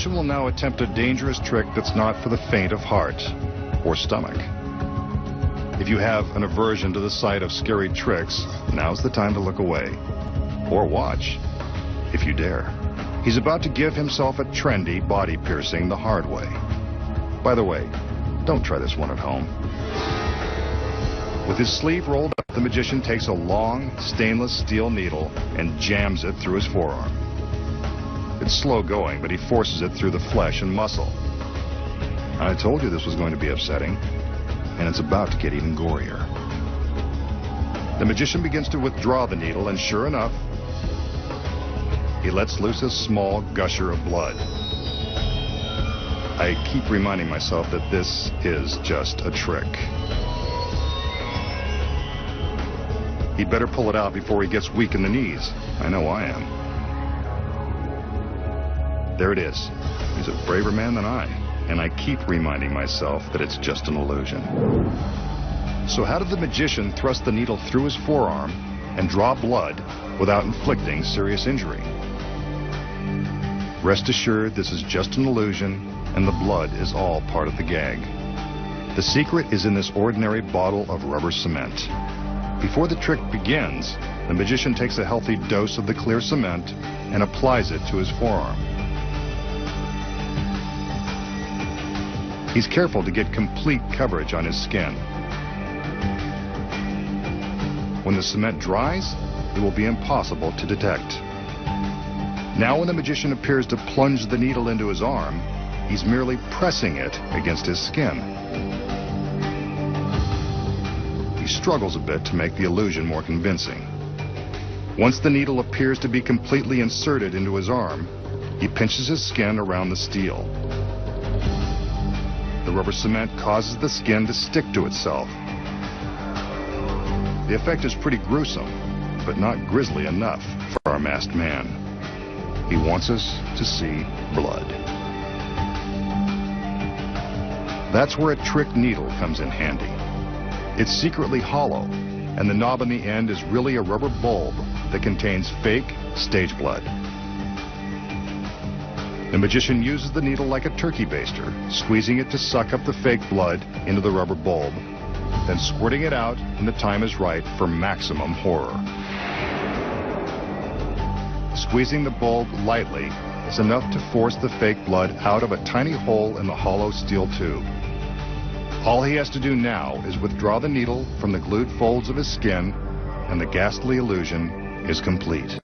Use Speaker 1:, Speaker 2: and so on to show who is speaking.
Speaker 1: magician will now attempt a dangerous trick that's not for the faint of heart or stomach. If you have an aversion to the sight of scary tricks, now's the time to look away. Or watch, if you dare. He's about to give himself a trendy body piercing the hard way. By the way, don't try this one at home. With his sleeve rolled up, the magician takes a long, stainless steel needle and jams it through his forearm. It's slow going, but he forces it through the flesh and muscle. I told you this was going to be upsetting, and it's about to get even gorier. The magician begins to withdraw the needle, and sure enough, he lets loose a small gusher of blood. I keep reminding myself that this is just a trick. He'd better pull it out before he gets weak in the knees. I know I am. There it is. He's a braver man than I, and I keep reminding myself that it's just an illusion. So how did the magician thrust the needle through his forearm and draw blood without inflicting serious injury? Rest assured, this is just an illusion, and the blood is all part of the gag. The secret is in this ordinary bottle of rubber cement. Before the trick begins, the magician takes a healthy dose of the clear cement and applies it to his forearm. He's careful to get complete coverage on his skin. When the cement dries, it will be impossible to detect. Now when the magician appears to plunge the needle into his arm, he's merely pressing it against his skin. He struggles a bit to make the illusion more convincing. Once the needle appears to be completely inserted into his arm, he pinches his skin around the steel. The rubber cement causes the skin to stick to itself. The effect is pretty gruesome, but not grisly enough for our masked man. He wants us to see blood. That's where a trick needle comes in handy. It's secretly hollow, and the knob on the end is really a rubber bulb that contains fake stage blood. The magician uses the needle like a turkey baster, squeezing it to suck up the fake blood into the rubber bulb, then squirting it out when the time is right for maximum horror. Squeezing the bulb lightly is enough to force the fake blood out of a tiny hole in the hollow steel tube. All he has to do now is withdraw the needle from the glued folds of his skin, and the ghastly illusion is complete.